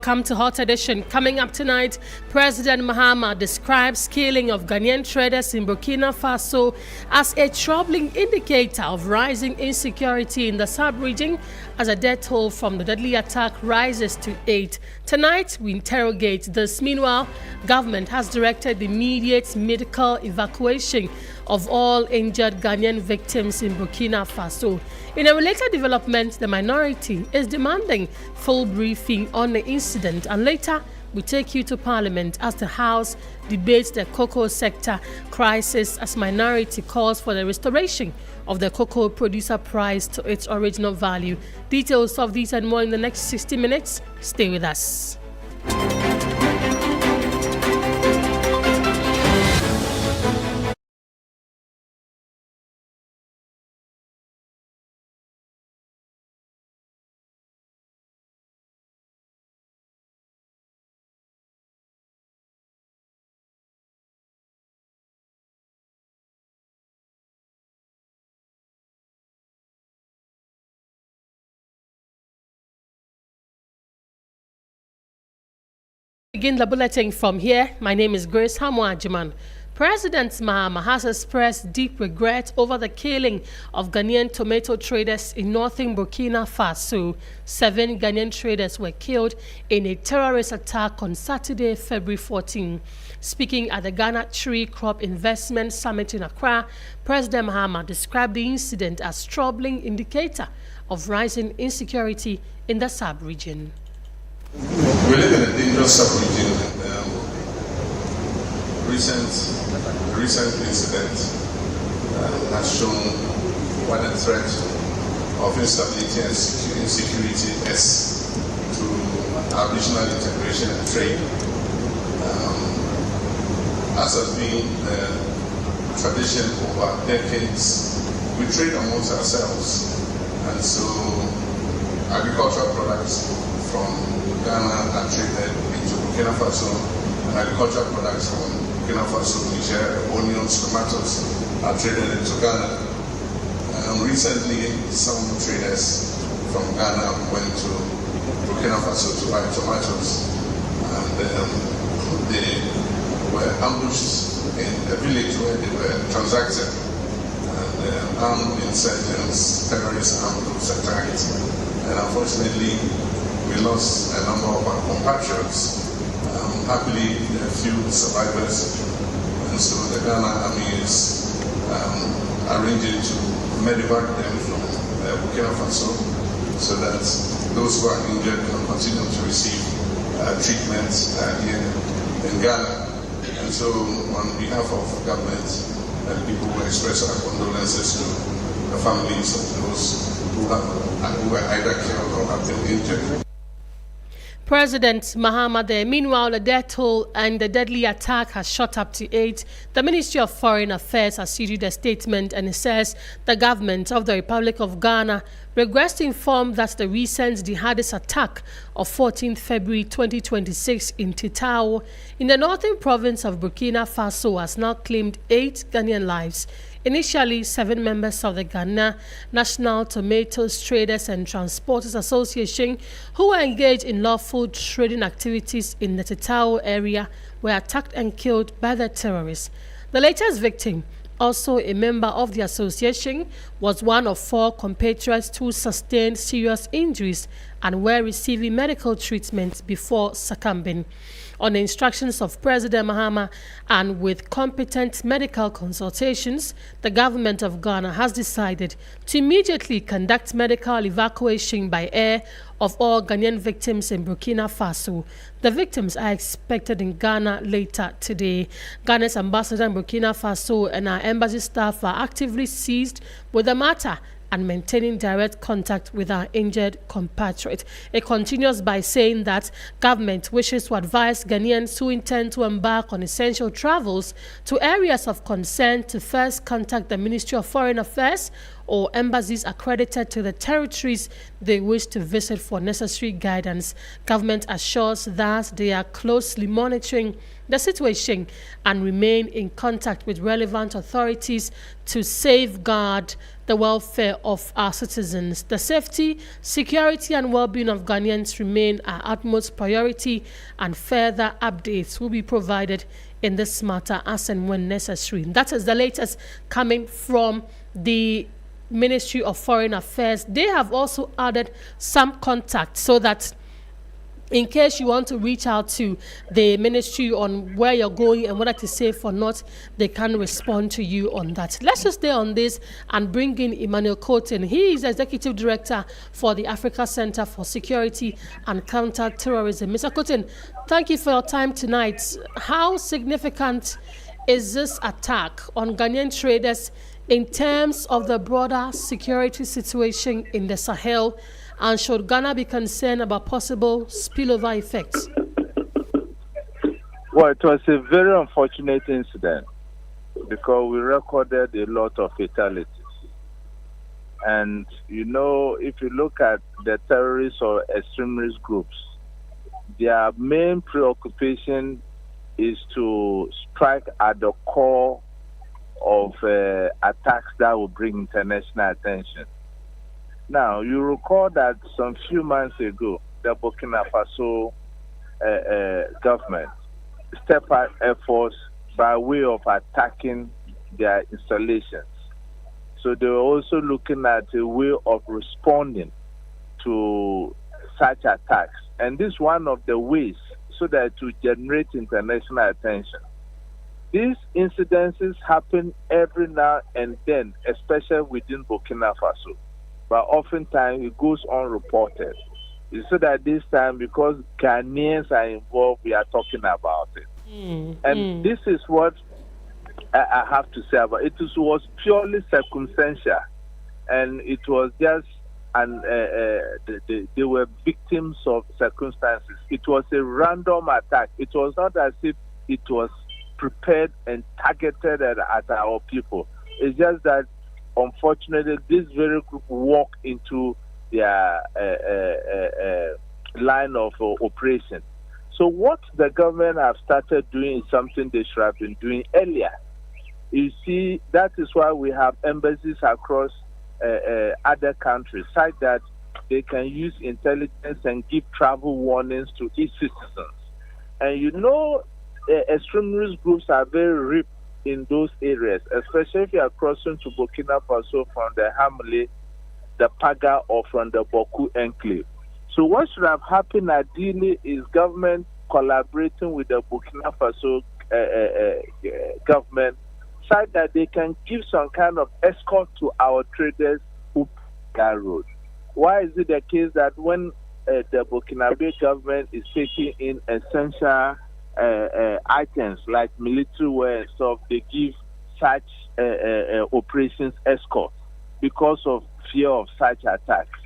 Come to Hot Edition. Coming up tonight, President Mahama describes killing of Ghanaian traders in Burkina Faso as a troubling indicator of rising insecurity in the sub-region as a death toll from the deadly attack rises to 8. Tonight, we interrogate this. Meanwhile, government has directed the immediate medical evacuation of all injured Ghanaian victims in Burkina Faso. In a related development, the minority is demanding full briefing on the incident, and later we take you to Parliament as the House debates the cocoa sector crisis as minority calls for the restoration of the cocoa producer price to its original value. Details of these and more in the next 60 minutes. Stay with us. Begin the bulletin from here. My name is Grace Hammoah Agyemang. President Mahama has expressed deep regret over the killing of Ghanaian tomato traders in northern Burkina Faso. 7 Ghanaian traders were killed in a terrorist attack on Saturday, February 14. Speaking at the Ghana Tree Crop Investment Summit in Accra, President Mahama described the incident as a troubling indicator of rising insecurity in the sub-region. We live in a dangerous sub-region. Recent incident has shown what the threat of instability and insecurity is to our regional integration and trade. As has been the tradition over decades, we trade amongst ourselves, and so agricultural products from Ghana are traded into Burkina Faso, and agricultural products from Burkina Faso, Niger, onions, tomatoes are traded into Ghana. Recently, some traders from Ghana went to Burkina Faso to buy tomatoes, and they were ambushed in a village where they were transacting, and armed insurgents, terrorists, armed groups attacked, and unfortunately we lost a number of our compatriots. Happily, there are few survivors, and so the Ghana Army is arranging to medevac them from Burkina Faso so that those who are injured can continue to receive treatment here in Ghana. And so, on behalf of government and people, who express our condolences to the families of those who were either killed or have been injured. President Mahama there. Meanwhile, the death toll and the deadly attack has shot up to 8. The Ministry of Foreign Affairs has issued a statement, and it says the government of the Republic of Ghana regrets to inform that the recent jihadist attack of 14th February 2026 in Titao in the northern province of Burkina Faso has now claimed 8 Ghanaian lives. Initially, 7 members of the Ghana National Tomatoes Traders and Transporters Association who were engaged in lawful trading activities in the Titao area were attacked and killed by the terrorists. The latest victim, also a member of the association, was one of 4 compatriots who sustained serious injuries and were receiving medical treatment before succumbing. On the instructions of President Mahama and with competent medical consultations, the government of Ghana has decided to immediately conduct medical evacuation by air of all Ghanaian victims in Burkina Faso. The victims are expected in Ghana later today. Ghana's ambassador in Burkina Faso and our embassy staff are actively seized with the matter and maintaining direct contact with our injured compatriot. It continues by saying that government wishes to advise Ghanaians who intend to embark on essential travels to areas of concern to first contact the Ministry of Foreign Affairs or embassies accredited to the territories they wish to visit for necessary guidance. Government assures that they are closely monitoring the situation and remain in contact with relevant authorities to safeguard the welfare of our citizens. The safety, security, and well-being of Ghanaians remain our utmost priority, and further updates will be provided in this matter as and when necessary. That is the latest coming from the Ministry of Foreign Affairs. They have also added some contact so that in case you want to reach out to the ministry on where you're going and whether to safe or not, they can respond to you on that. Let's just stay on this and bring in Emmanuel Coten. He is Executive Director for the Africa Center for Security and Counter-Terrorism. Mr. Coten, thank you for your time tonight. How significant is this attack on Ghanaian traders in terms of the broader security situation in the Sahel? And should Ghana be concerned about possible spillover effects? Well, it was a very unfortunate incident because we recorded a lot of fatalities. And, you know, if you look at the terrorist or extremist groups, their main preoccupation is to strike at the core of attacks that will bring international attention. Now, you recall that some few months ago, the Burkina Faso government stepped up efforts by way of attacking their installations. So they were also looking at a way of responding to such attacks. And this is one of the ways so that to generate international attention. These incidences happen every now and then, especially within Burkina Faso. But oftentimes it goes unreported. It's so that this time, because Ghanaians are involved, we are talking about it. This is what I have to say about it. It was purely circumstantial, and it was just, they were victims of circumstances. It was a random attack. It was not as if it was prepared and targeted at our people. It's just that unfortunately, this very group walked into their line of operation. So what the government have started doing is something they should have been doing earlier. You see, that is why we have embassies across other countries, such that they can use intelligence and give travel warnings to each citizens. And you know, extremist groups are very ripe in those areas, especially if you are crossing to Burkina Faso from the Hamle, the Paga, or from the Boku enclave. So what should have happened ideally is government collaborating with the Burkina Faso government so that they can give some kind of escort to our traders who that road. Why is it the case that when the Burkinabe government is taking in essential items like military wear and stuff, they give such operations escort because of fear of such attacks?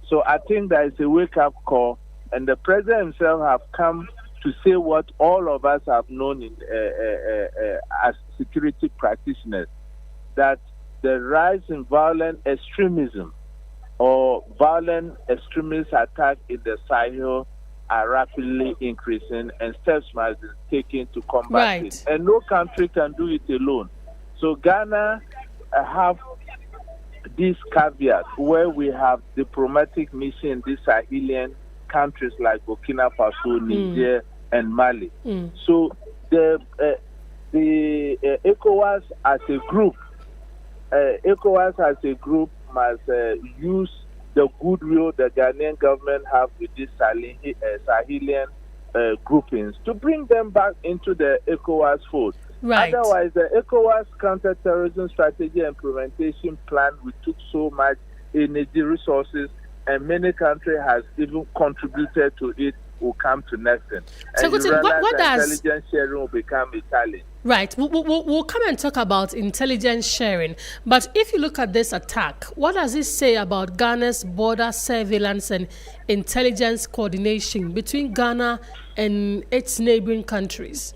So I think that is a wake-up call, and the president himself have come to say what all of us have known as security practitioners, that the rise in violent extremism or violent extremist attack in the Sahel are rapidly increasing, and steps must be taken to combat it. And no country can do it alone. So Ghana have this caveat where we have diplomatic mission in these Sahelian countries like Burkina Faso, Niger, and Mali. So the ECOWAS as a group must use the goodwill the Ghanaian government have with these Sahelian groupings to bring them back into the ECOWAS fold. Otherwise, the ECOWAS counter-terrorism strategy implementation plan, we took so much energy, resources, and many countries has even contributed to it, will come to nothing. So, and what does intelligence sharing will become a challenge? Right. We'll come and talk about intelligence sharing. But if you look at this attack, what does it say about Ghana's border surveillance and intelligence coordination between Ghana and its neighboring countries?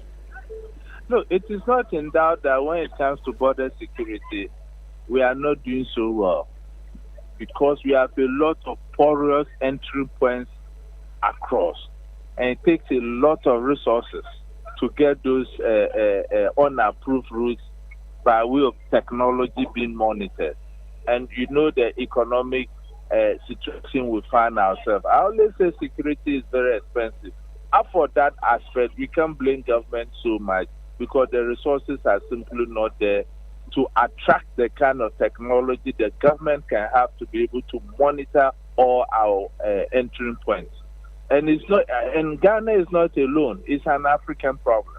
No, it is not in doubt that when it comes to border security, we are not doing so well. because we have a lot of porous entry points across, and it takes a lot of resources to get those unapproved routes by way of technology being monitored. And you know the economic situation we find ourselves. I always say security is very expensive. And for that aspect, we can't blame government so much because the resources are simply not there to attract the kind of technology the government can have to be able to monitor all our entry points. And it's not, and Ghana is not alone. It's an African problem.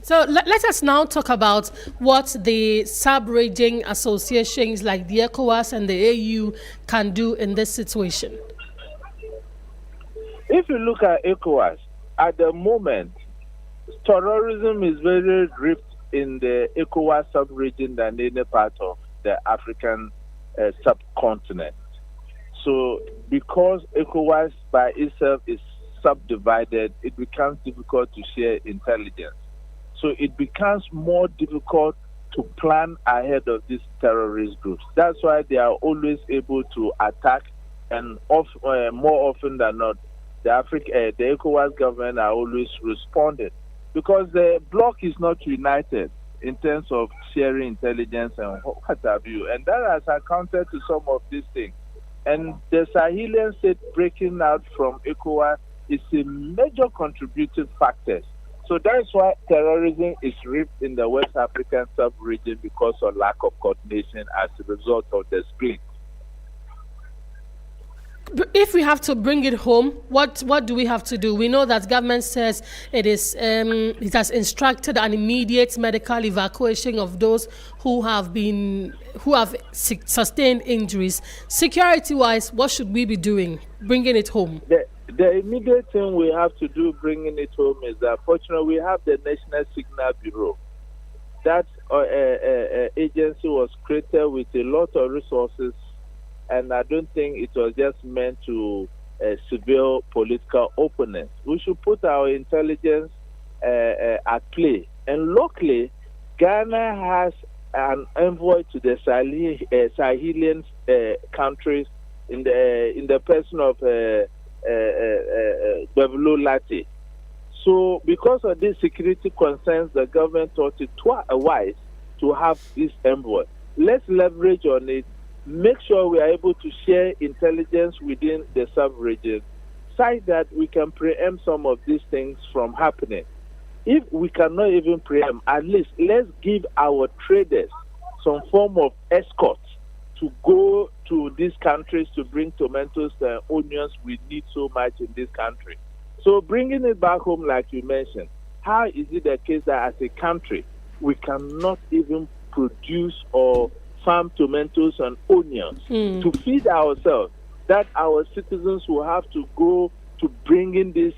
So let us now talk about what the sub-region associations like the ECOWAS and the AU can do in this situation. If you look at ECOWAS, at the moment, terrorism is very ripped in the ECOWAS sub-region than any part of the African subcontinent. So because ECOWAS by itself is subdivided, it becomes difficult to share intelligence. So it becomes more difficult to plan ahead of these terrorist groups. That's why they are always able to attack, and more often than not, the ECOWAS government are always responding because the bloc is not united in terms of sharing intelligence and what have you. And that has accounted to some of these things. And the Sahelian state breaking out from ECOWAS is a major contributing factor. So that's why terrorism is ripped in the West African sub-region because of lack of coordination as a result of the split. If we have to bring it home, what do we have to do? We know that government says it has instructed an immediate medical evacuation of those who have sustained injuries. Security-wise, what should we be doing? Bringing it home. The immediate thing we have to do bringing it home is that fortunately we have the National Signal Bureau. That agency was created with a lot of resources, and I don't think it was just meant to civil political opponents. We should put our intelligence at play. And locally, Ghana has an envoy to the Sahelian countries in the person of Bevelo Lati. So because of these security concerns, the government thought it wise to have this envoy. Let's leverage on it, make sure we are able to share intelligence within the sub-region, such that we can preempt some of these things from happening. If we cannot even preempt, at least let's give our traders some form of escort to go to these countries to bring tomatoes and onions we need so much in this country. So bringing it back home, like you mentioned, how is it the case that as a country, we cannot even produce or farm tomatoes and onions to feed ourselves, that our citizens will have to go to bring in these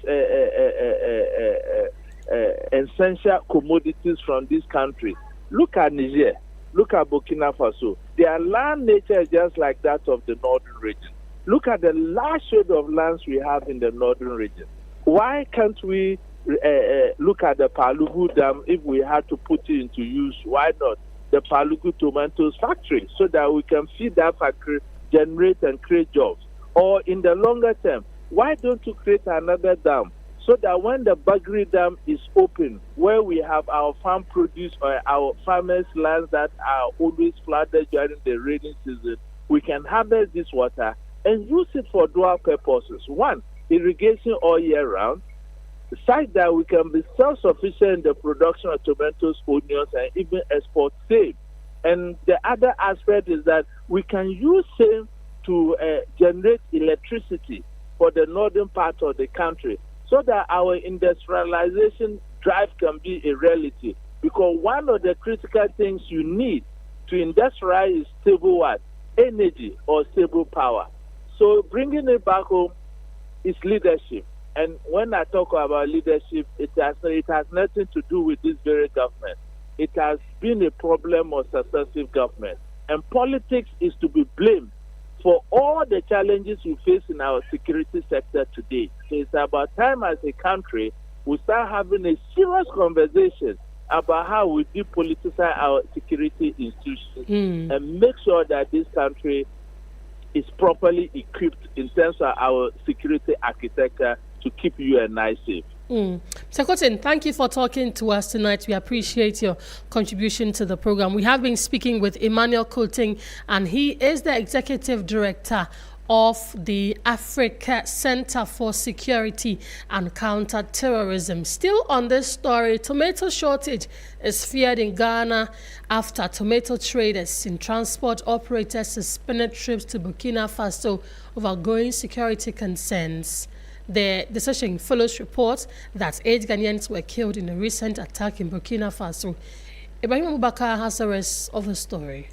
essential commodities from these countries? Look at Niger. Look at Burkina Faso. Their land nature is just like that of the northern region. Look at the large shade of lands we have in the northern region. Why can't we look at the Palugu Dam if we had to put it into use? Why not the Palugu Tomatoes factory so that we can feed that factory, generate and create jobs? Or in the longer term, why don't you create another dam so that when the Bagri Dam is open, where we have our farm produce or our farmers' lands that are always flooded during the rainy season, we can harvest this water and use it for dual purposes. One, irrigation all year round, such that we can be self-sufficient in the production of tomatoes, onions, and even export same. And the other aspect is that we can use same to generate electricity for the northern part of the country, so that our industrialization drive can be a reality. Because one of the critical things you need to industrialize is stable what? Energy or stable power. So bringing it back home is leadership. And when I talk about leadership, it has nothing to do with this very government. It has been a problem of successive government. And politics is to be blamed for all the challenges we face in our security sector today. So it's about time as a country we start having a serious conversation about how we depoliticize our security institutions and make sure that this country is properly equipped in terms of our security architecture to keep you and I safe. Mr. Cotton, thank you for talking to us tonight. We appreciate your contribution to the program. We have been speaking with Emmanuel Cotton, and he is the Executive Director of the Africa Center for Security and Counter-Terrorism. Still on this story, tomato shortage is feared in Ghana after tomato traders and transport operators suspended trips to Burkina Faso over growing security concerns. The decision follows reports that 8 Ghanaians were killed in a recent attack in Burkina Faso. Ibrahim Abubakar has the rest of the story.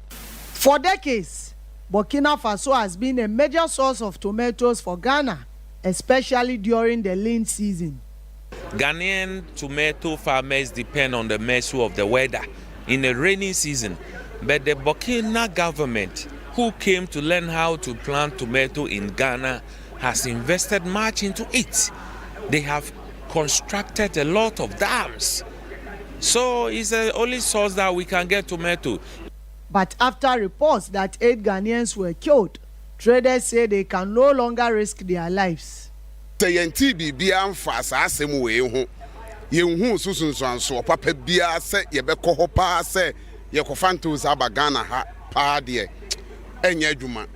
For decades, Burkina Faso has been a major source of tomatoes for Ghana, especially during the lean season. Ghanaian tomato farmers depend on the mercy of the weather in the rainy season, but the Burkina government, who came to learn how to plant tomato in Ghana, has invested much into it. They have constructed a lot of dams. So it's the only source that we can get tomato. But after reports that 8 Ghanaians were killed, traders say they can no longer risk their lives. TNT bibia mfa asem we hu yenhu susunso papa bia se yebekọ ho pa se yekofanto za Ghana ha pa de enya adwuma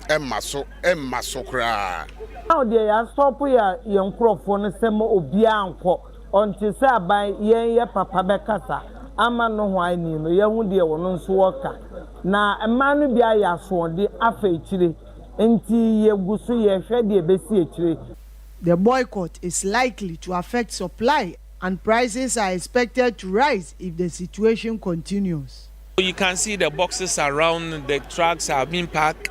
emma so kra how de ya stop ya yenkrofo no sem obia anko onti se aban ye papa bekasa ama no ho ani no yehu de wono nso woka na emma no bia ya so de afa ekire enti yegusu ye hwe de besi ekire. The boycott is likely to affect supply, and prices are expected to rise if the situation continues. You can see the boxes around the trucks have been packed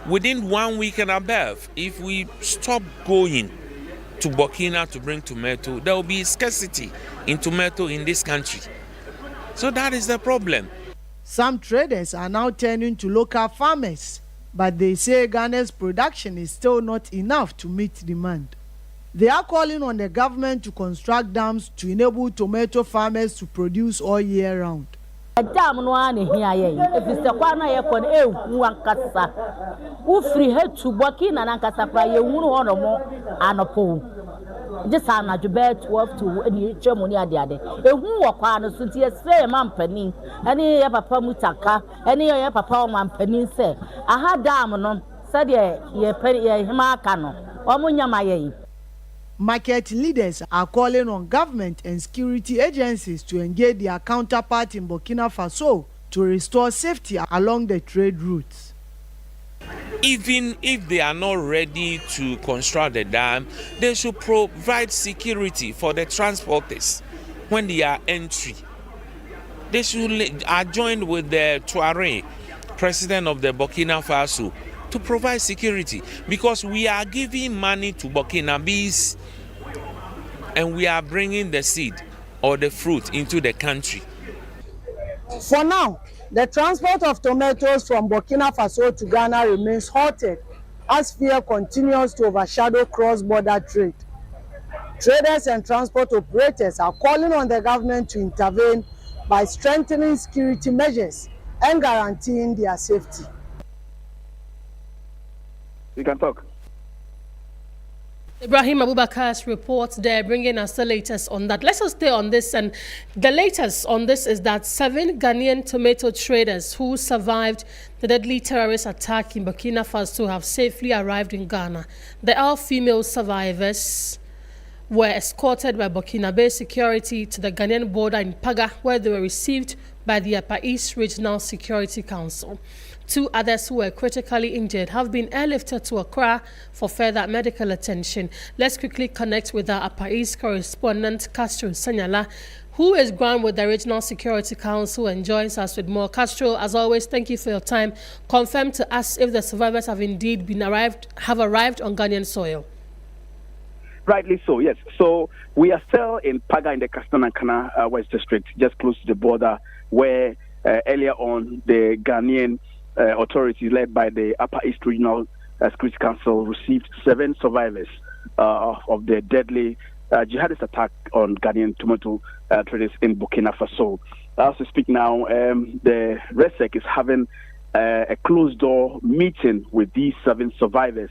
within 1 week and above. If we stop going to Burkina to bring tomato, there will be scarcity in tomato in this country. So that is the problem. Some traders are now turning to local farmers, but they say Ghana's production is still not enough to meet demand. They are calling on the government to construct dams to enable tomato farmers to produce all year round. Dam no ane hia ye if se kwa na ye kon ehu ankasa wo free head to Burkina na ankasa pra ye hunu ho no mo anopo just na jobe 12 to any chemoni ade ehu wo kwa no so tie se mampani ene ye papa mutaka ene ye papa o mampani se aha dam no se de ye hima aka no o mo nyama ye. Market leaders are calling on government and security agencies to engage their counterpart in Burkina Faso to restore safety along the trade routes. Even if they are not ready to construct the dam, they should provide security for the transporters when they are entry. They should join with the Touareg, president of the Burkina Faso, to provide security, because we are giving money to Burkinabes and we are bringing the seed or the fruit into the country. For now, the transport of tomatoes from Burkina Faso to Ghana remains halted as fear continues to overshadow cross-border trade. Traders and transport operators are calling on the government to intervene by strengthening security measures and guaranteeing their safety. You can talk. Ibrahim Abubakar's report there, bringing us the latest on that. Let's stay on this, and the latest on this is that 7 Ghanaian tomato traders who survived the deadly terrorist attack in Burkina Faso have safely arrived in Ghana. The all-female survivors were escorted by Burkinabe security to the Ghanaian border in Paga, where they were received by the Upper East Regional Security Council. 2 others who were critically injured have been airlifted to Accra for further medical attention. Let's quickly connect with our Upper East correspondent, Castro Sanyala, who is ground with the Regional Security Council and joins us with more. Castro, as always, thank you for your time. Confirm to us if the survivors have indeed have arrived on Ghanaian soil. Rightly so, yes. So we are still in Paga in the Kastanakana West District, just close to the border, where earlier on the Ghanaian authorities led by the Upper East Regional Security Council received 7 survivors of the deadly jihadist attack on Ghanaian tomato traders in Burkina Faso. As we speak now, the RESEC is having a closed-door meeting with these 7 survivors.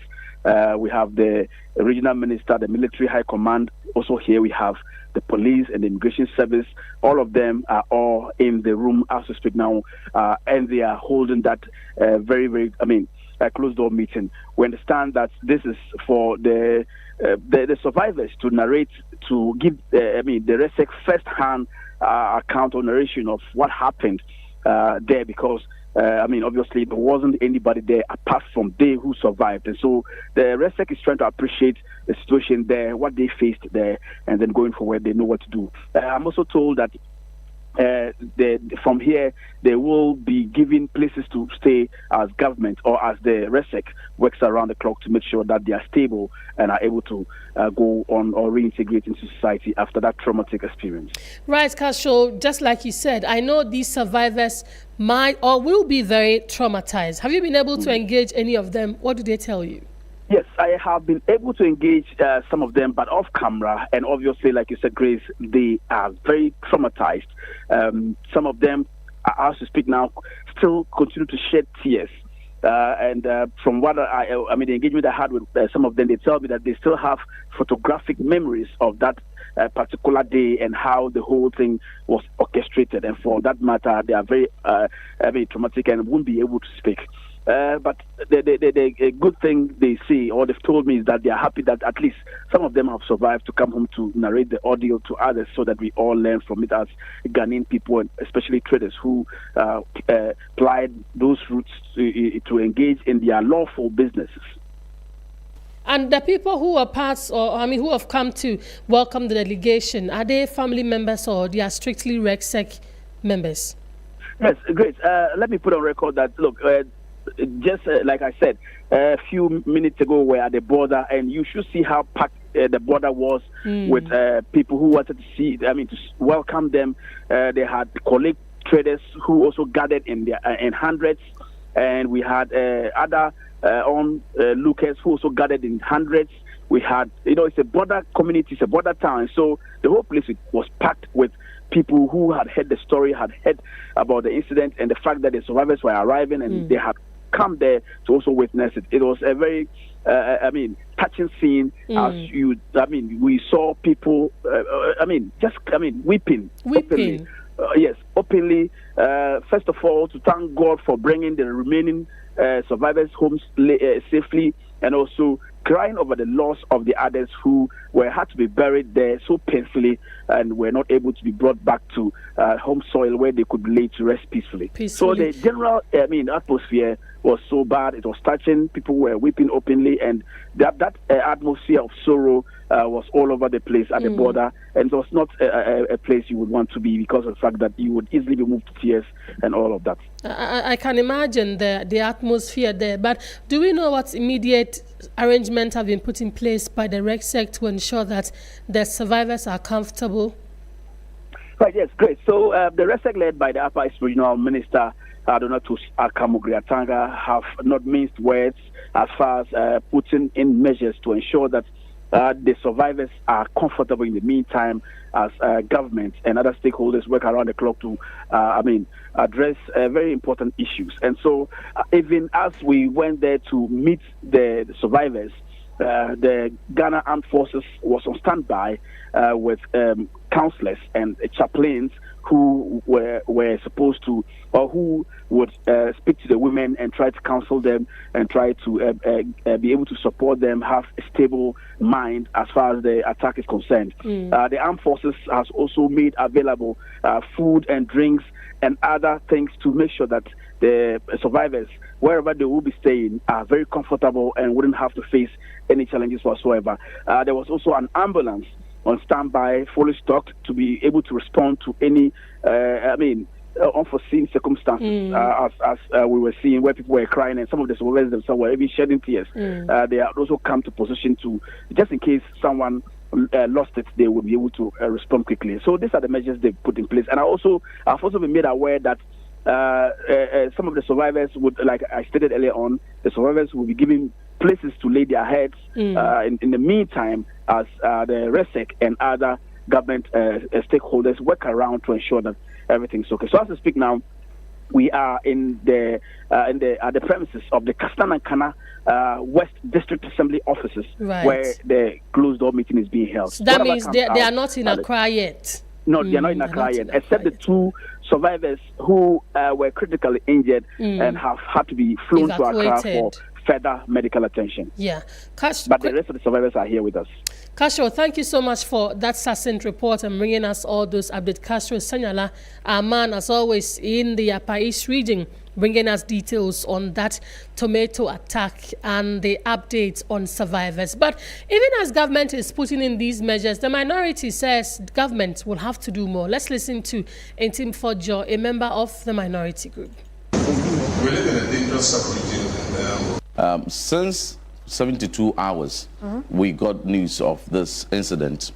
We have the regional minister, the military high command. Also here we have the police and the immigration service. All of them are all in the room as we speak now, and they are holding that very, a closed-door meeting. We understand that this is for the survivors to narrate, to give the RESEC first-hand account or narration of what happened there, because obviously there wasn't anybody there apart from they who survived. And so the RESEC is trying to appreciate the situation there, what they faced there, and then going forward, they know what to do. I'm also told that from here, they will be given places to stay as government or as the RESEC works around the clock to make sure that they are stable and are able to go on or reintegrate into society after that traumatic experience. Right, Kasho, just like you said, I know these survivors might or will be very traumatized. Have you been able to engage any of them? What do they tell you? Yes, I have been able to engage some of them, but off camera. And obviously, like you said, Grace, they are very traumatized. Some of them, as we speak now, still continue to shed tears. And from what the engagement I had with some of them, they tell me that they still have photographic memories of that particular day and how the whole thing was orchestrated. And for that matter, they are very traumatic and won't be able to speak. But the good thing they see, or they've told me, is that they are happy that at least some of them have survived to come home to narrate the audio to others, so that we all learn from it as Ghanaian people, and especially traders who plied those routes to engage in their lawful businesses. And the people who are who have come to welcome the delegation, are they family members or they are strictly RESEC members? Yes, great. Let me put on record that, look, just like I said a few minutes ago, we're at the border, and you should see how packed the border was with people who wanted to see, to welcome them. They had colleague traders who also gathered in hundreds, and we had other onlookers who also gathered in hundreds. We had, it's a border community, it's a border town, so the whole place was packed with people who had heard the story, had heard about the incident, and the fact that the survivors were arriving, and they had come there to also witness it. It was a very, touching scene. As we saw people, weeping. Openly. Yes, openly. First of all, to thank God for bringing the remaining survivors home safely, and also crying over the loss of the others who had to be buried there so painfully and were not able to be brought back to home soil where they could be laid to rest peacefully. So the general atmosphere was so bad. It was touching. People were weeping openly, and that atmosphere of sorrow was all over the place at the border, and it was not a place you would want to be, because of the fact that you would easily be moved to tears and all of that. I can imagine the atmosphere there, but do we know what immediate arrangements have been put in place by the RESEC to ensure that the survivors are comfortable? Right, yes, great. So the RESEC, led by the Upper East Regional Minister, Donatus Akamugriatanga, have not minced words as far as putting in measures to ensure that the survivors are comfortable in the meantime, as government and other stakeholders work around the clock to, address very important issues. And so even as we went there to meet the survivors, the Ghana Armed Forces was on standby with counselors and chaplains who were supposed to, or who would speak to the women and try to counsel them and try to be able to support them, have a stable mind as far as the attack is concerned. The armed forces has also made available food and drinks and other things to make sure that the survivors, wherever they will be staying, are very comfortable and wouldn't have to face any challenges whatsoever. There was also an ambulance on standby, fully stocked, to be able to respond to any, unforeseen circumstances, as we were seeing, where people were crying and some of the survivors themselves were even shedding tears. They have also come to position to, just in case someone lost it, they will be able to respond quickly. So these are the measures they've put in place. And I've also been made aware that some of the survivors would, like I stated earlier on, the survivors will be given places to lay their heads in the meantime as the RESEC and other government stakeholders work around to ensure that everything's okay. So as I speak now, we are at the premises of the Kastanankana West District Assembly offices, where the closed door meeting is being held. So that means they are not in Accra yet. No, they are not in Accra yet, except the 2 survivors who were critically injured and have had to be flown to Accra for further medical attention. Yeah. But the rest of the survivors are here with us. Castro, thank you so much for that succinct report and bringing us all those updates. Castro Sanyala, our man, as always, in the Upper East region, bringing us details on that tomato attack and the updates on survivors. But even as government is putting in these measures, the minority says government will have to do more. Let's listen to Intim Fojo, a member of the minority group. We live in a dangerous sub-region. Since 72 hours, we got news of this incident.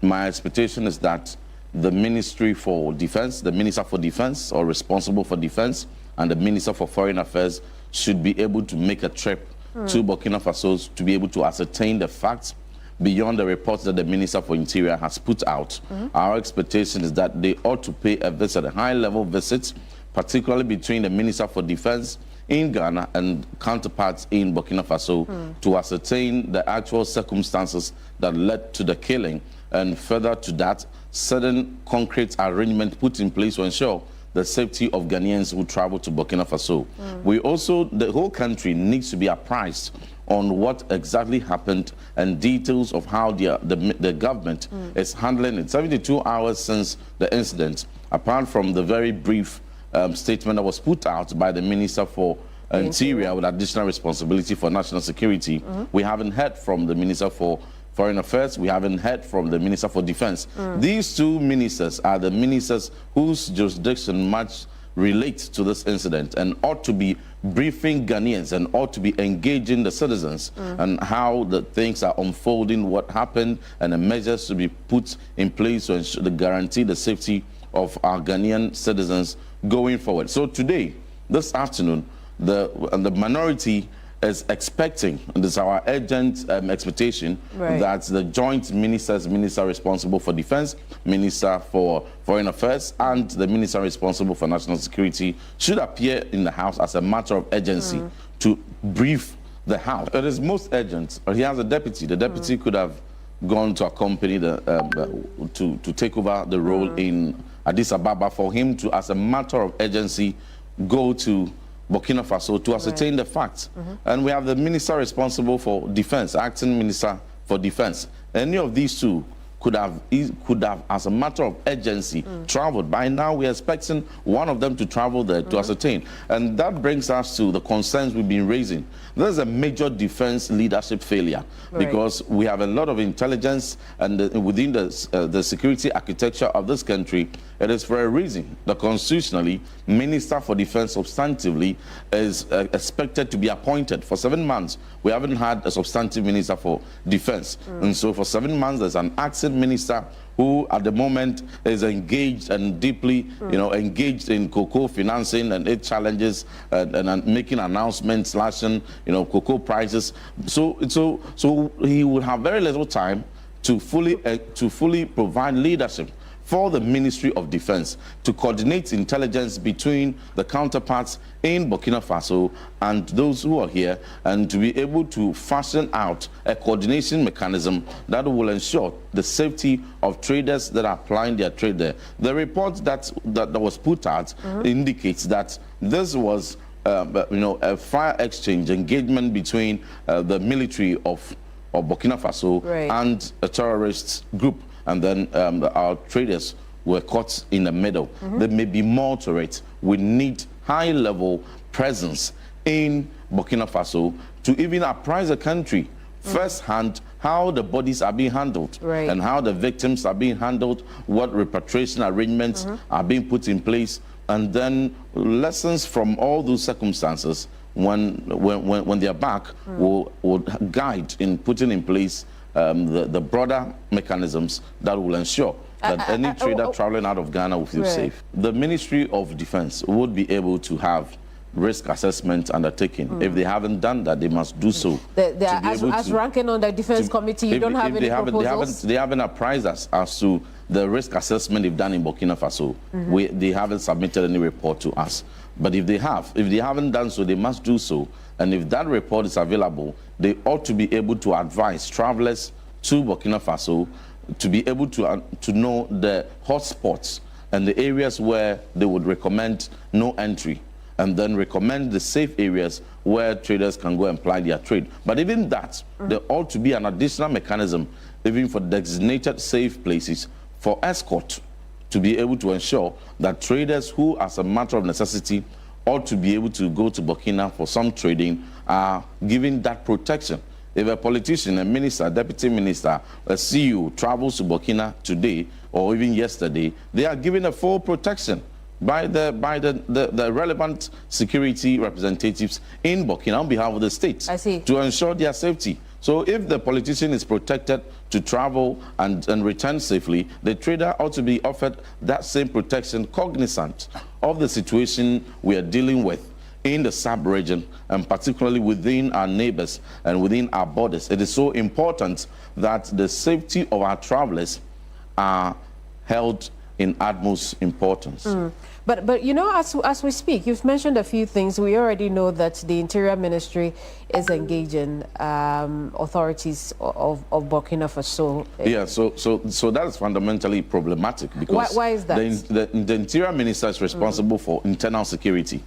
My expectation is that the Ministry for Defense, the Minister for Defense, or responsible for defense, and the Minister for Foreign Affairs should be able to make a trip to Burkina Faso to be able to ascertain the facts beyond the reports that the Minister for Interior has put out. Our expectation is that they ought to pay a visit, a high-level visit, particularly between the Minister for Defense in Ghana and counterparts in Burkina Faso to ascertain the actual circumstances that led to the killing, and further to that, certain concrete arrangement put in place to ensure the safety of Ghanaians who travel to Burkina Faso. We also, the whole country needs to be apprised on what exactly happened and details of how the government is handling it. 72 hours since the incident, apart from the very brief statement that was put out by the Minister for Interior with additional responsibility for national security, we haven't heard from the Minister for Foreign Affairs, we haven't heard from the Minister for Defense. These 2 ministers are the ministers whose jurisdiction much relates to this incident and ought to be briefing Ghanaians and ought to be engaging the citizens and how the things are unfolding, what happened, and the measures to be put in place to ensure the guarantee the safety of our Ghanaian citizens going forward. So today, this afternoon, the minority is expecting, and this is our urgent expectation, that the joint ministers, Minister responsible for Defense, Minister for Foreign Affairs, and the Minister responsible for National Security should appear in the House as a matter of urgency to brief the House. It is most urgent. He has a deputy. The deputy could have gone to accompany to take over the role in Addis Ababa, for him to, as a matter of urgency, go to Burkina Faso to ascertain the facts. And we have the Minister responsible for Defense, Acting Minister for Defense. Any of these 2 could have, as a matter of urgency, traveled. By now, we're expecting one of them to travel there to ascertain. And that brings us to the concerns we've been raising. There's a major defense leadership failure because we have a lot of intelligence, and within the security architecture of this country, it is for a reason that constitutionally, Minister for Defense substantively is expected to be appointed. For 7 months, we haven't had a substantive Minister for Defense. And so for 7 months, there's an acting minister who at the moment is engaged and deeply engaged in cocoa financing and its challenges and making announcements, slashing cocoa prices. So he will have very little time to fully provide leadership for the Ministry of Defense to coordinate intelligence between the counterparts in Burkina Faso and those who are here, and to be able to fashion out a coordination mechanism that will ensure the safety of traders that are applying their trade there. The report that was put out indicates that this was a fire exchange engagement between the military of Burkina Faso and a terrorist group. And then our traders were caught in the middle. There may be more to it. We need high-level presence in Burkina Faso to even apprise the country firsthand how the bodies are being handled and how the victims are being handled, what repatriation arrangements are being put in place, and then lessons from all those circumstances when they're back will guide in putting in place the broader mechanisms that will ensure that any trader traveling out of Ghana will feel safe. The Ministry of Defense would be able to have risk assessment undertaking. If they haven't done that, they must do so. As ranking on the defense committee, you don't have any proposals? They haven't apprised us as to the risk assessment they've done in Burkina Faso. They haven't submitted any report to us. But if they haven't done so, they must do so. And if that report is available, they ought to be able to advise travelers to Burkina Faso to be able to know the hotspots and the areas where they would recommend no entry, and then recommend the safe areas where traders can go and ply their trade. But even that, there ought to be an additional mechanism, even for designated safe places for escort, to be able to ensure that traders who, as a matter of necessity, ought to be able to go to Burkina for some trading are given that protection. If a politician, a minister, deputy minister, a CEO travels to Burkina today or even yesterday, they are given a full protection by the relevant security representatives in Burkina on behalf of the state to ensure their safety. So if the politician is protected to travel and return safely, the trader ought to be offered that same protection, cognizant of the situation we are dealing with in the sub-region, and particularly within our neighbors and within our borders. It is so important that the safety of our travelers are held in utmost importance. But you know, as we speak, you've mentioned a few things. We already know that the Interior Ministry is engaging authorities of Burkina Faso. Yeah, so that is fundamentally problematic, because why is that? The Interior Minister is responsible for internal security.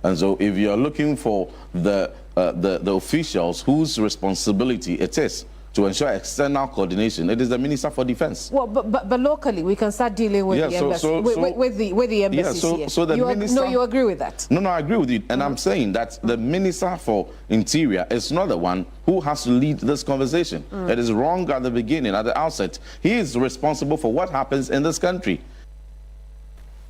And so if you're looking for the officials whose responsibility it is to ensure external coordination, it is the Minister for Defense. Well, but locally, we can start dealing with the embassy, with the embassies here. So the minister, you agree with that? No, I agree with you. And I'm saying that the Minister for Interior is not the one who has to lead this conversation. It is wrong at the beginning, at the outset. He is responsible for what happens in this country.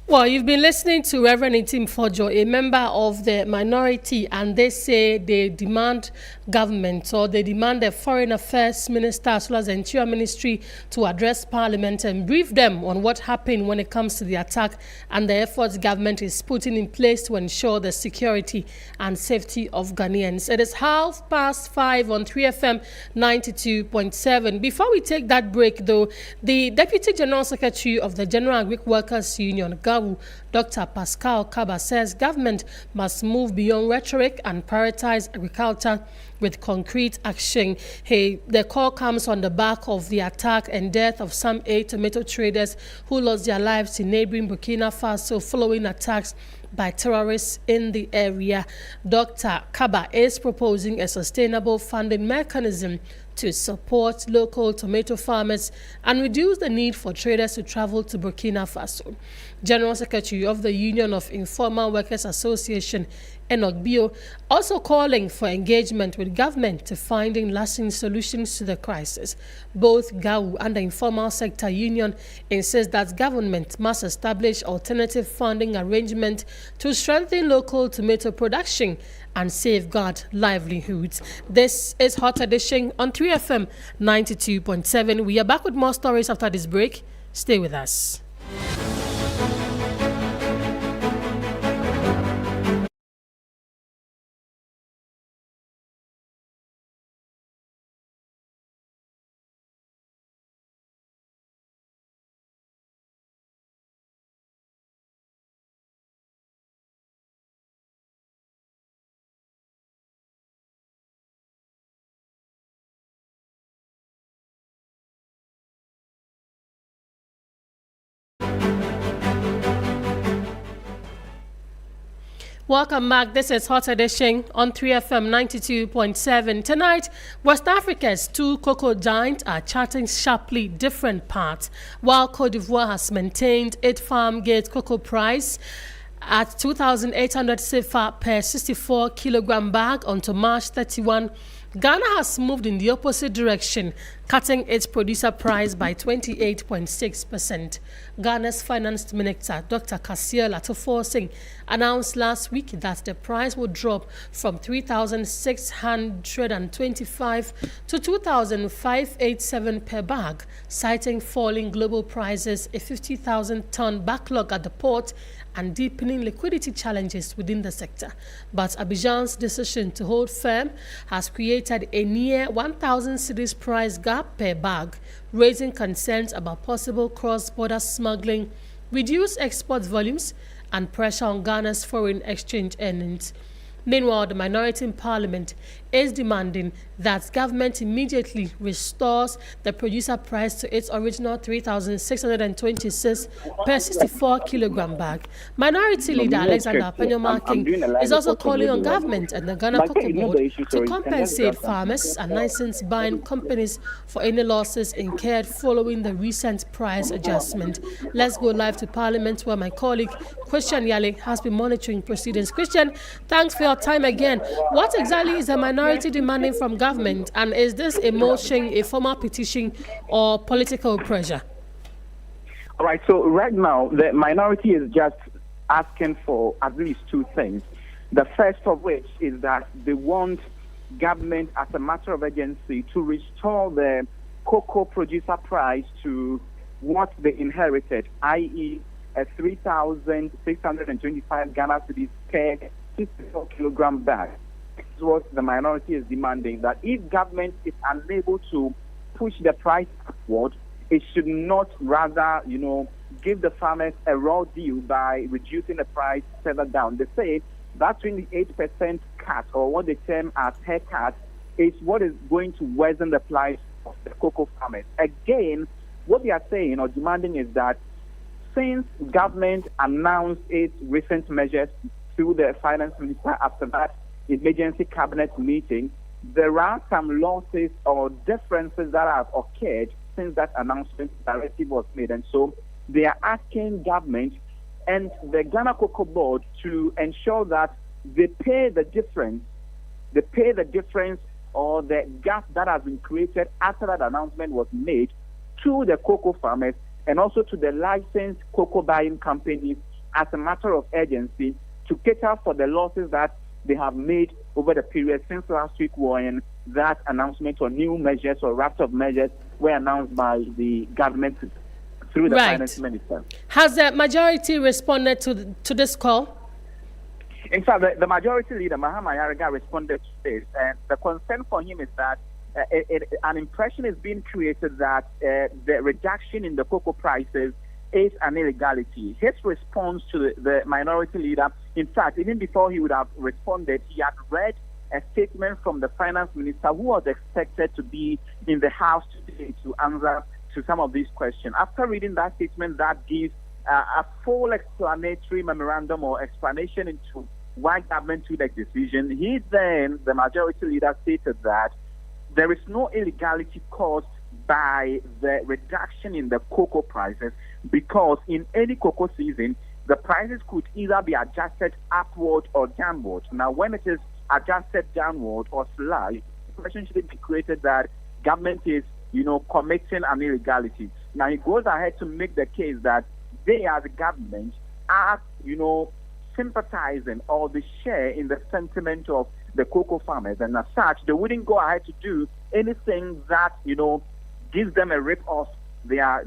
Well, you've been listening to Reverend Itim Fojo, a member of the minority, and they say they demand government, or they demand the Foreign Affairs Minister as well as the Interior Ministry to address Parliament and brief them on what happened when it comes to the attack and the efforts government is putting in place to ensure the security and safety of Ghanaians. It is 5:30 on 3FM 92.7. Before we take that break, though, the Deputy General Secretary of the General Agric Workers Union, Dr. Pascal Kaba, says government must move beyond rhetoric and prioritize agriculture with concrete action. The call comes on the back of the attack and death of some 8 tomato traders who lost their lives in neighboring Burkina Faso following attacks by terrorists in the area. Dr. Kaba is proposing a sustainable funding mechanism to support local tomato farmers and reduce the need for traders to travel to Burkina Faso. General Secretary of the Union of Informal Workers Association, Enoch Bio, also calling for engagement with government to finding lasting solutions to the crisis. Both GAU and the Informal Sector Union insist that government must establish alternative funding arrangements to strengthen local tomato production and safeguard livelihoods. This is Hot Edition on 3FM 92.7. We are back with more stories after this break. Stay with us. Welcome back. This is Hot Edition on 3FM 92.7. Tonight, West Africa's 2 cocoa giants are charting sharply different paths, while Cote d'Ivoire has maintained its farm gate cocoa price at 2,800 CFA per 64 kilogram bag until March 31. Ghana has moved in the opposite direction, cutting its producer price by 28.6%. Ghana's Finance Minister, Dr. Kasia Latofo-Singh, announced last week that the price will drop from 3,625 to 2,587 per bag, citing falling global prices, a 50,000-ton backlog at the port, and deepening liquidity challenges within the sector. But Abidjan's decision to hold firm has created a near 1,000 cedis price gap per bag, raising concerns about possible cross-border smuggling, reduced export volumes, and pressure on Ghana's foreign exchange earnings. Meanwhile, the minority in parliament is demanding that government immediately restores the producer price to its original 3,626 per 64-kilogram bag. Minority leader Alexander Agyemang is also calling on government and the Ghana Cocoa Board to compensate farmers and license buying companies for any losses incurred following the recent price adjustment. Let's go live to Parliament, where my colleague Christian Yale has been monitoring proceedings. Christian, thanks for your time again. What exactly is the minority demanding from government, and is this a motion, a formal petition, or political pressure? All right, so right now, the minority is just asking for at least two things. The first of which is that they want government, as a matter of urgency, to restore the cocoa producer price to what they inherited, i.e., a 3,625 Ghana cedis per 64-kilogram bag. This is what the minority is demanding, that if government is unable to push the price upward, it should not rather, give the farmers a raw deal by reducing the price further down. They say that 28% cut, or what they term as haircut, is what is going to worsen the price of the cocoa farmers. Again, what they are saying or demanding is that since government announced its recent measures through the finance minister after that emergency cabinet meeting, there are some losses or differences that have occurred since that announcement directive was made. And so they are asking government and the Ghana Cocoa Board to ensure that they pay the difference or the gap that has been created after that announcement was made to the cocoa farmers and also to the licensed cocoa buying companies as a matter of urgency to cater for the losses that they have made over the period since last week when that announcement or new measures or raft of measures were announced by the government through the finance minister. Has the majority responded to this call? In fact, the majority leader, Mahama Yariga, responded to this, and the concern for him is that an impression is being created that the reduction in the cocoa prices is an illegality. His response to the minority leader, in fact, even before he would have responded, he had read a statement from the finance minister who was expected to be in the House today to answer to some of these questions. After reading that statement that gives a full explanatory memorandum or explanation into why government took that decision, the majority leader, stated that there is no illegality caused by the reduction in the cocoa prices because in any cocoa season, the prices could either be adjusted upward or downward. Now, when it is adjusted downward or slight, the question should be created that government is, committing an illegality. Now, he goes ahead to make the case that they, as a government, are, sympathizing or they share in the sentiment of the cocoa farmers, and as such, they wouldn't go ahead to do anything that, gives them a rip off their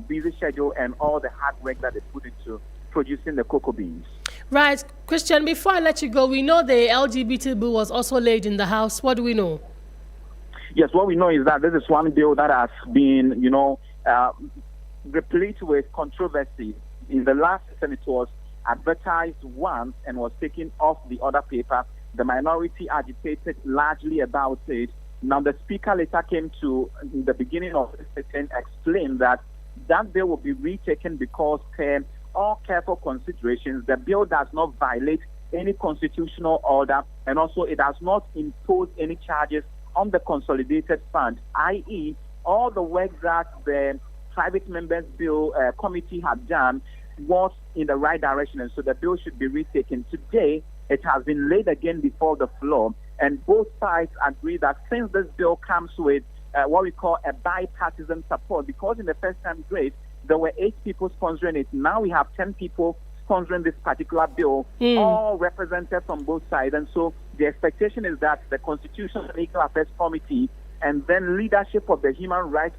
busy schedule and all the hard work that they put into producing the cocoa beans. Right. Christian, before I let you go, we know the LGBT bill was also laid in the House. What do we know? Yes, what we know is that this is one bill that has been, replete with controversy. In the last session, it was advertised once and was taken off the other paper. The minority agitated largely about it. Now, the speaker later came to, in the beginning of the session, explain that bill will be retaken because all careful considerations, the bill does not violate any constitutional order, and also it does not impose any charges on the consolidated fund, i.e., all the work that the private members bill committee had done was in the right direction, and so the bill should be retaken. Today, it has been laid again before the floor, and both sides agree that since this bill comes with what we call a bipartisan support, because in the first time, Grace, there were 8 people sponsoring it. Now we have 10 people sponsoring this particular bill, all represented from both sides. And so the expectation is that the Constitutional and Legal Affairs Committee and then leadership of the Human Rights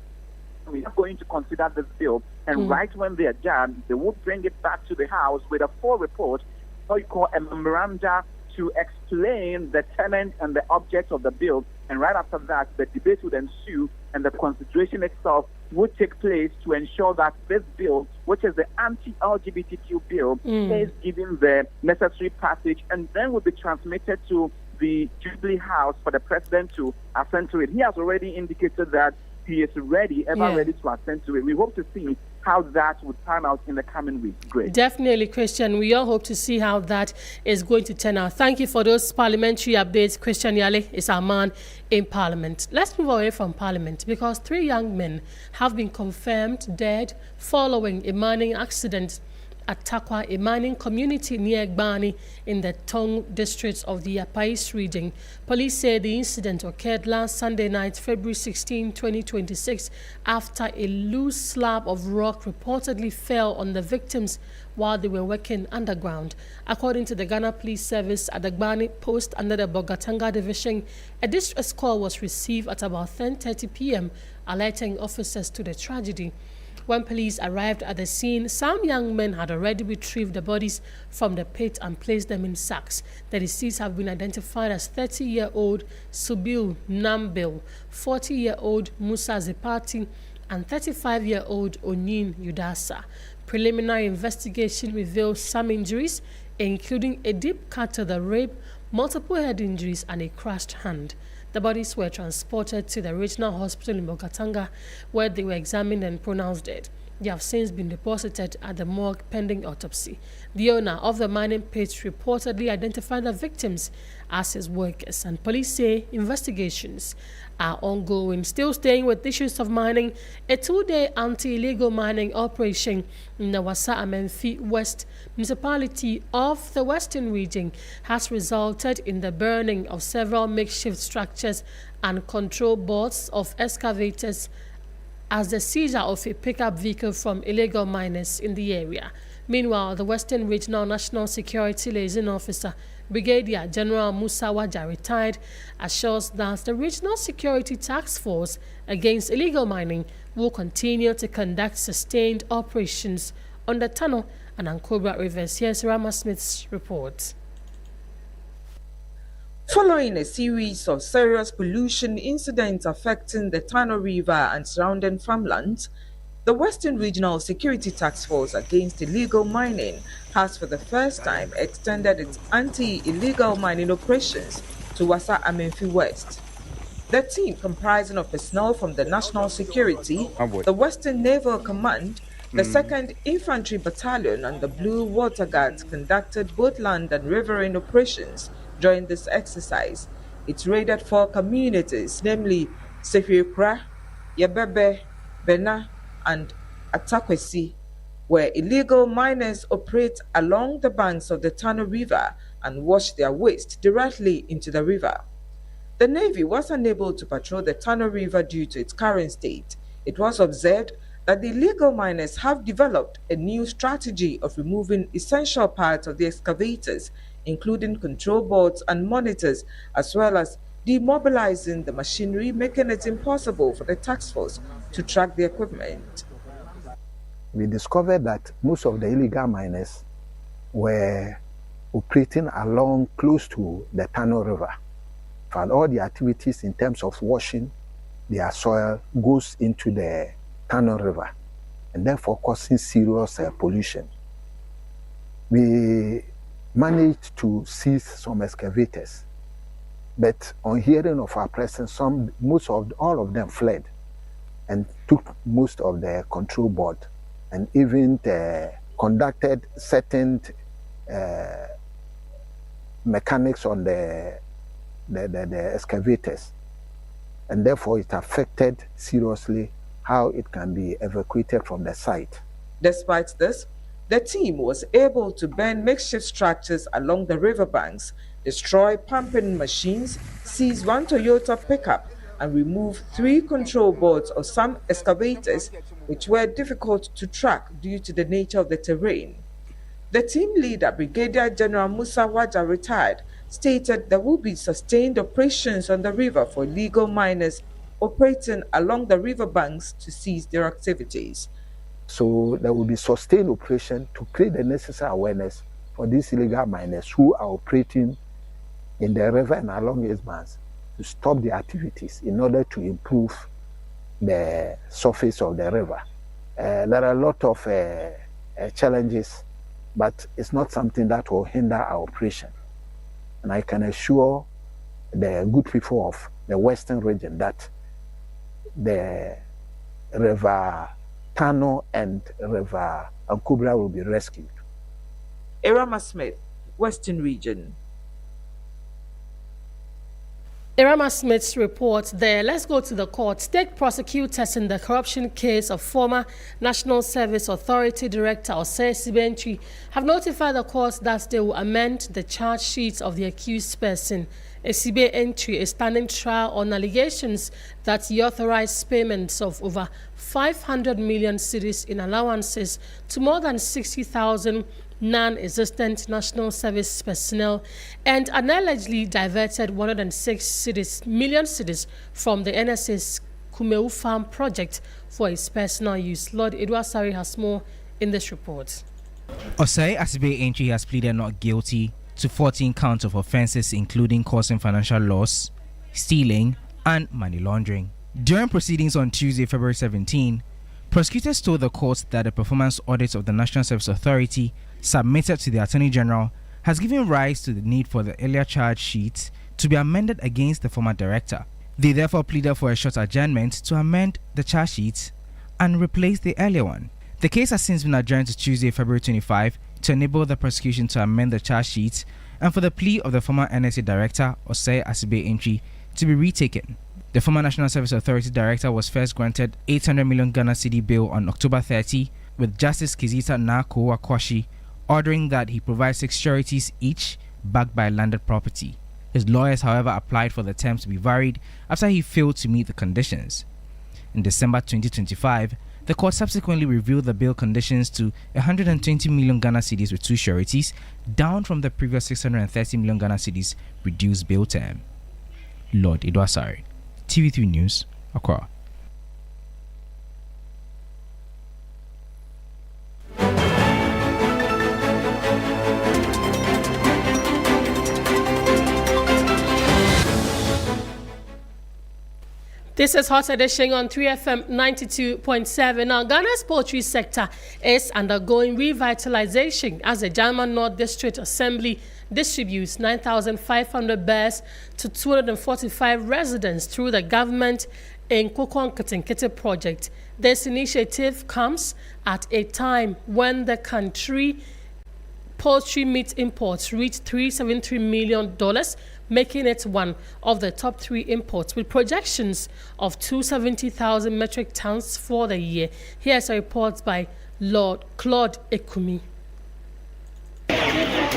we are going to consider this bill, and right when they are done, they will bring it back to the House with a full report, what we call a memoranda, to explain the tenet and the object of the bill. And right after that, the debate would ensue, and the consideration itself would take place to ensure that this bill, which is the anti-LGBTQ bill, is given the necessary passage, and then will be transmitted to the Jubilee House for the president to assent to it. He has already indicated that he is ready to assent to it. We hope to see how that would turn out in the coming weeks. Great. Definitely, Christian. We all hope to see how that is going to turn out. Thank you for those parliamentary updates. Christian Yale is our man in Parliament. Let's move away from Parliament, because 3 young men have been confirmed dead following a mining accident at Takwa, a mining community near Gbani in the Tong district of the Apais region. Police say the incident occurred last Sunday night, February 16, 2026, after a loose slab of rock reportedly fell on the victims while they were working underground. According to the Ghana Police Service at the Gbani post under the Bogatanga division, a distress call was received at about 10:30 p.m., alerting officers to the tragedy. When police arrived at the scene, some young men had already retrieved the bodies from the pit and placed them in sacks. The deceased have been identified as 30-year-old Subil Nambil, 40-year-old Musa Zepati, and 35-year-old Onyin Yudasa. Preliminary investigation reveals some injuries, including a deep cut to the rib, multiple head injuries, and a crushed hand. The bodies were transported to the regional hospital in Bogatanga, where they were examined and pronounced dead. They have since been deposited at the morgue pending autopsy. The owner of the mining pit reportedly identified the victims as his workers, and police say investigations are ongoing. Still staying with issues of mining, a 2-day anti-illegal mining operation in the Wasa Amenfi West municipality of the Western region has resulted in the burning of several makeshift structures and control boards of excavators, as the seizure of a pickup vehicle from illegal miners in the area. Meanwhile, the Western Regional National Security Liaison Officer, Brigadier General Musa Waja, retired, assures that the Regional Security Task Force against illegal mining will continue to conduct sustained operations on the Tano and Ankobra rivers. Here's Rama Smith's report. Following a series of serious pollution incidents affecting the Tano River and surrounding farmlands, the Western Regional Security Task Force against illegal mining has for the first time extended its anti-illegal mining operations to Wasa Amenfi West. The team, comprising of personnel from the National Security, the Western Naval Command, the 2nd Infantry Battalion, and the Blue Water Guards, conducted both land and riverine operations. During this exercise, it raided 4 communities, namely Sefiekra, Yabebe, Bena, and Atakwesi, where illegal miners operate along the banks of the Tano River and wash their waste directly into the river. The Navy was unable to patrol the Tano River due to its current state. It was observed that the illegal miners have developed a new strategy of removing essential parts of the excavators, including control boards and monitors, as well as demobilizing the machinery, making it impossible for the task force to track the equipment. We discovered that most of the illegal miners were operating along close to the Tano River. And all the activities in terms of washing their soil goes into the Tano River, and therefore causing serious pollution. We managed to seize some excavators, but on hearing of our presence, all of them fled and took most of the control board, and even conducted certain mechanics on the excavators, and therefore it affected seriously how it can be evacuated from the site. Despite this, the team was able to burn makeshift structures along the riverbanks, destroy pumping machines, seize 1 Toyota pickup, and remove 3 control boards of some excavators, which were difficult to track due to the nature of the terrain. The team leader, Brigadier General Musa Waja, retired, stated there will be sustained operations on the river for illegal miners operating along the river banks to cease their activities. So there will be sustained operation to create the necessary awareness for these illegal miners who are operating in the river and along its banks to stop their activities in order to improve the surface of the river. There are a lot of challenges, but it's not something that will hinder our operation. And I can assure the good people of the Western region that the River Tano and River Ankubra will be rescued. Irama Smith, Western Region. Irama Smith's report there. Let's go to the court. State prosecutors in the corruption case of former National Service Authority Director Osei Sibentri have notified the court that they will amend the charge sheets of the accused person. Esibe Entry is standing trial on allegations that he authorized payments of over 500 million cedis in allowances to more than 60,000 non-existent national service personnel and allegedly diverted 106 million cedis from the NSA's Kumeu Farm project for his personal use. Lord Edward Sari has more in this report. Osei Asibe Entry has pleaded not guilty to 14 counts of offenses including causing financial loss, stealing, and money laundering. During proceedings on Tuesday, February 17, prosecutors told the court that the performance audit of the National Service Authority submitted to the Attorney General has given rise to the need for the earlier charge sheet to be amended against the former director. They therefore pleaded for a short adjournment to amend the charge sheet and replace the earlier one. The case has since been adjourned to Tuesday, February 25 to enable the prosecution to amend the charge sheet and for the plea of the former NSA director, Osei Asibe Entry, to be retaken. The former National Service Authority director was first granted 800 million Ghana cedi bail on October 30, with Justice Kizita Nako Akwashi ordering that he provide 6 sureties each backed by landed property. His lawyers, however, applied for the terms to be varied after he failed to meet the conditions. In December 2025, the court subsequently reviewed the bail conditions to 120 million Ghana cedis with 2 sureties, down from the previous 630 million Ghana cedis reduced bail term. Lord Idwasari, TV3 News, Accra. This is Hot Edition on 3FM 92.7. Now, Ghana's poultry sector is undergoing revitalization as the German North District Assembly distributes 9,500 birds to 245 residents through the government in Kokon Kitinkiti project. This initiative comes at a time when the country poultry meat imports reached $373 million, making it one of the top 3 imports with projections of 270,000 metric tons for the year. Here's a report by Lord Claude Ekumi.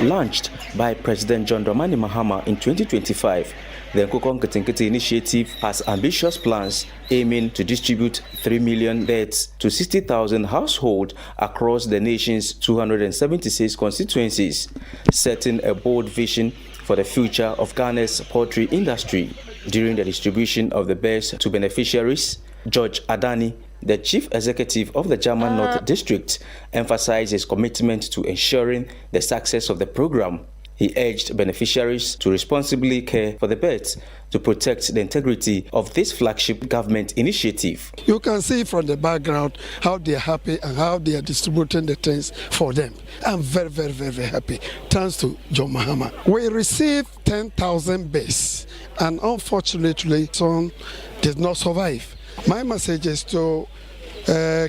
Launched by President John Dramani Mahama in 2025, the Nkokon Kitinkiti initiative has ambitious plans aiming to distribute 3 million birds to 60,000 households across the nation's 276 constituencies, setting a bold vision for the future of Ghana's poultry industry. During the distribution of the birds to beneficiaries, George Adani, the chief executive of the German North District, emphasized his commitment to ensuring the success of the program. He urged beneficiaries to responsibly care for the birds to protect the integrity of this flagship government initiative. You can see from the background how they are happy and how they are distributing the things for them. I'm very, very, very, very happy. Thanks to John Mahama. We received 10,000 birds, and unfortunately, some did not survive. My message is to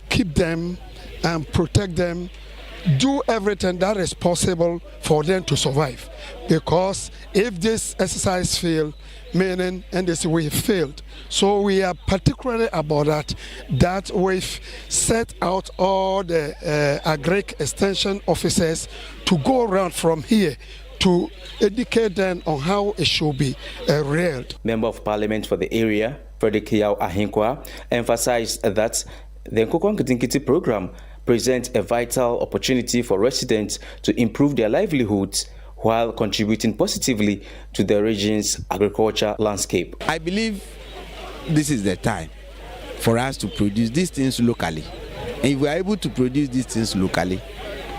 keep them and protect them, do everything that is possible for them to survive. Because if this exercise fails, meaning and this we failed. So we are particularly about that we've set out all the agric extension officers to go around from here to educate them on how it should be reared. Member of Parliament for the area, Grace Hammoah, emphasized that the Nkoko Nketenkete program presents a vital opportunity for residents to improve their livelihoods while contributing positively to the region's agriculture landscape. I believe this is the time for us to produce these things locally. And if we are able to produce these things locally,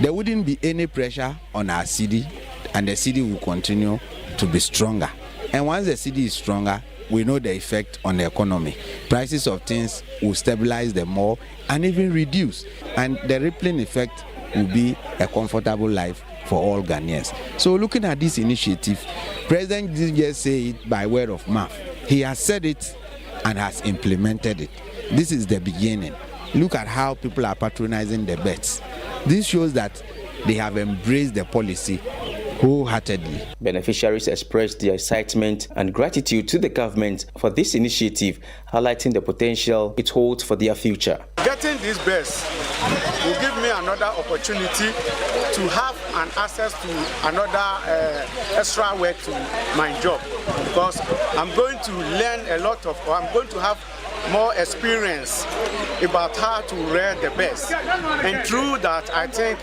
there wouldn't be any pressure on our city, and the city will continue to be stronger. And once the city is stronger, we know the effect on the economy. Prices of things will stabilize them more and even reduce. And the rippling effect will be a comfortable life for all Ghanaians. So looking at this initiative, President didn't just say it by word of mouth. He has said it and has implemented it. This is the beginning. Look at how people are patronizing the bets. This shows that they have embraced the policy wholeheartedly. Beneficiaries expressed their excitement and gratitude to the government for this initiative, highlighting the potential it holds for their future. Getting this best will give me another opportunity to have an access to another extra work to my job, because I'm going to learn a lot of, or I'm going to have more experience about how to rear the best, and through that I think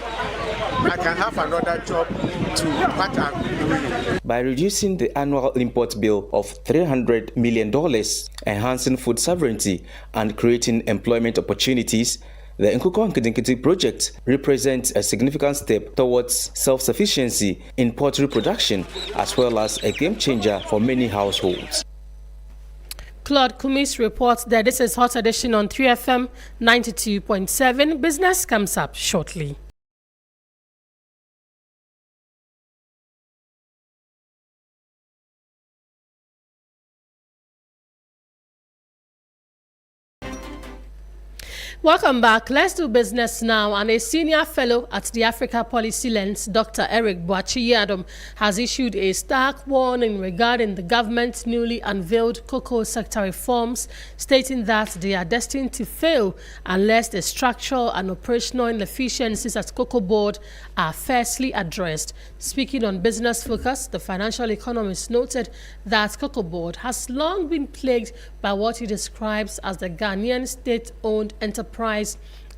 I can have another job to what I'm doing. By reducing the annual import bill of $300 million, enhancing food sovereignty and creating employment opportunities, the Nkoko Nketenkete project represents a significant step towards self-sufficiency in poultry production, as well as a game changer for many households. Claude Kumis reports that this is Hot Edition on 3FM 92.7. Business comes up shortly. Welcome back. Let's do business now. And a senior fellow at the Africa Policy Lens, Dr. Eric Boakye-Adom, has issued a stark warning regarding the government's newly unveiled cocoa sector reforms, stating that they are destined to fail unless the structural and operational inefficiencies at Cocoa Board are firstly addressed. Speaking on Business Focus, the financial economist noted that Cocoa Board has long been plagued by what he describes as the Ghanaian state-owned enterprise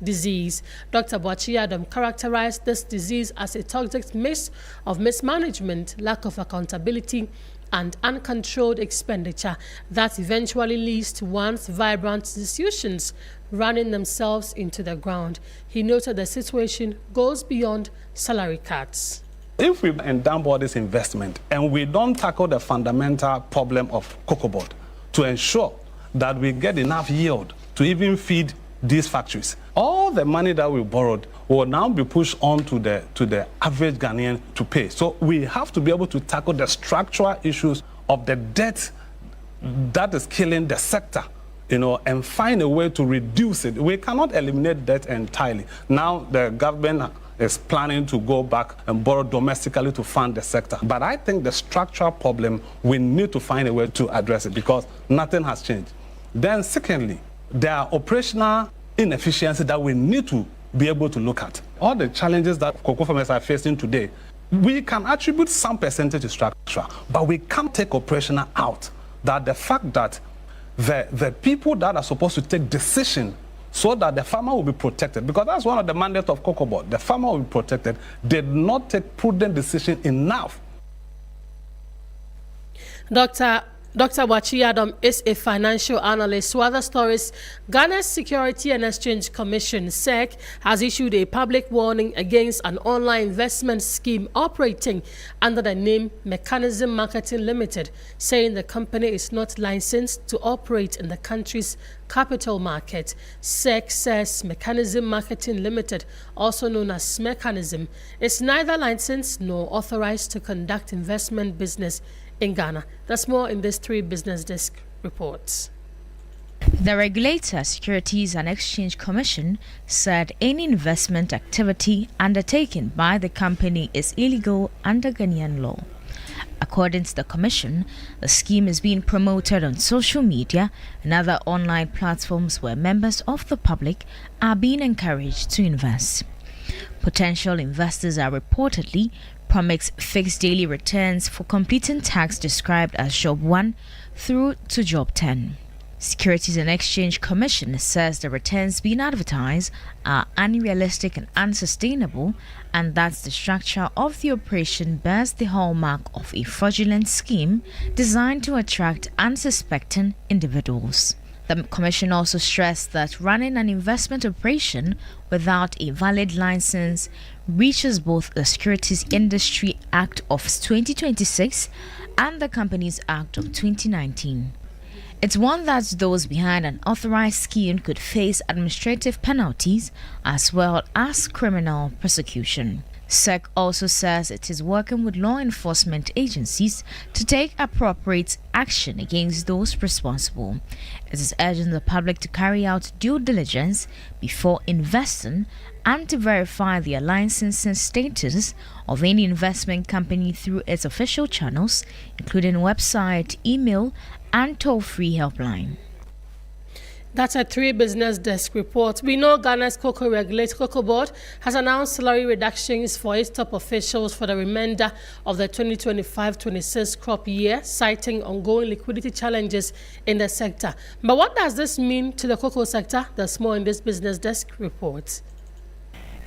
disease. Dr. Boakye-Adom characterized this disease as a toxic mix of mismanagement, lack of accountability, and uncontrolled expenditure that eventually leads to once vibrant institutions running themselves into the ground. He noted the situation goes beyond salary cuts. If we endowm all this investment and we don't tackle the fundamental problem of Cocoa Board to ensure that we get enough yield to even feed these factories, all the money that we borrowed will now be pushed on to the average Ghanaian to pay. So we have to be able to tackle the structural issues of the debt that is killing the sector, and find a way to reduce it. We cannot eliminate debt entirely. Now the government is planning to go back and borrow domestically to fund the sector. But I think the structural problem, we need to find a way to address it because nothing has changed. Then secondly, there are operational inefficiencies that we need to be able to look at. All the challenges that cocoa farmers are facing today, we can attribute some percentage to structure, but we can't take operational out. That the fact that the people that are supposed to take decision so that the farmer will be protected, because that's one of the mandates of Cocoa Board, the farmer will be protected, did not take prudent decision enough. Dr. Boakye-Adom is a financial analyst. To other stories, Ghana's Security and Exchange Commission, SEC, has issued a public warning against an online investment scheme operating under the name Mechanism Marketing Limited, saying the company is not licensed to operate in the country's capital market. SEC says Mechanism Marketing Limited, also known as Mechanism, is neither licensed nor authorized to conduct investment business in Ghana. That's more in this 3 Business Desk reports. The regulator, Securities and Exchange Commission, said any investment activity undertaken by the company is illegal under Ghanaian law. According to the Commission, the scheme is being promoted on social media and other online platforms where members of the public are being encouraged to invest. Potential investors are reportedly promised fixed daily returns for completing tasks described as Job 1 through to Job 10. Securities and Exchange Commission says the returns being advertised are unrealistic and unsustainable, and that the structure of the operation bears the hallmark of a fraudulent scheme designed to attract unsuspecting individuals. The Commission also stressed that running an investment operation without a valid license reaches both the Securities Industry Act of 2026 and the Companies Act of 2019. It's one that those behind an authorized scheme could face administrative penalties as well as criminal prosecution. SEC also says it is working with law enforcement agencies to take appropriate action against those responsible. It is urging the public to carry out due diligence before investing and to verify the licensing status of any investment company through its official channels, including website, email, and toll-free helpline. That's a 3 Business Desk report. We know Ghana's Cocoa Regulatory Cocoa Board has announced salary reductions for its top officials for the remainder of the 2025-26 crop year, citing ongoing liquidity challenges in the sector. But what does this mean to the cocoa sector? There's more in this Business Desk report.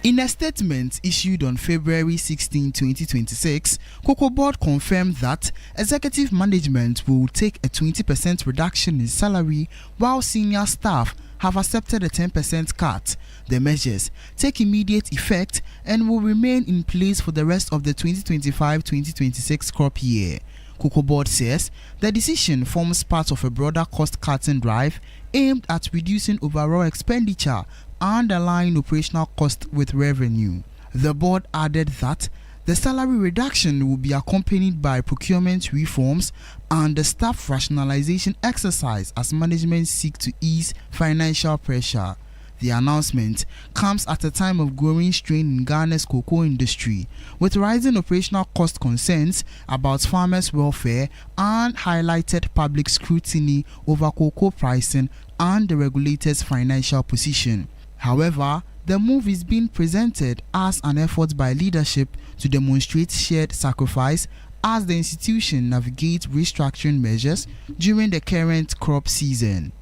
In a statement issued on February 16, 2026, Cocoa Board confirmed that executive management will take a 20% reduction in salary while senior staff have accepted a 10% cut. The measures take immediate effect and will remain in place for the rest of the 2025-2026 crop year. Cocoa Board says the decision forms part of a broader cost-cutting drive aimed at reducing overall expenditure and aligning operational costs with revenue. The board added that the salary reduction will be accompanied by procurement reforms and the staff rationalization exercise as management seek to ease financial pressure. The announcement comes at a time of growing strain in Ghana's cocoa industry, with rising operational cost concerns about farmers' welfare and highlighted public scrutiny over cocoa pricing and the regulator's financial position. However, the move is being presented as an effort by leadership to demonstrate shared sacrifice as the institution navigates restructuring measures during the current crop season.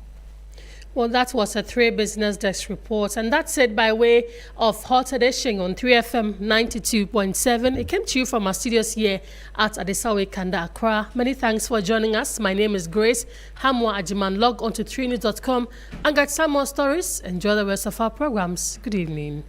Well, that was a 3 Business Desk report, and that's it by way of Hot Edition on 3FM 92.7. It came to you from our studios here at Adesawe Kanda, Accra. Many thanks for joining us. My name is Grace Hammoah Agyemang. Log on to 3news.com and get some more stories. Enjoy the rest of our programs. Good evening.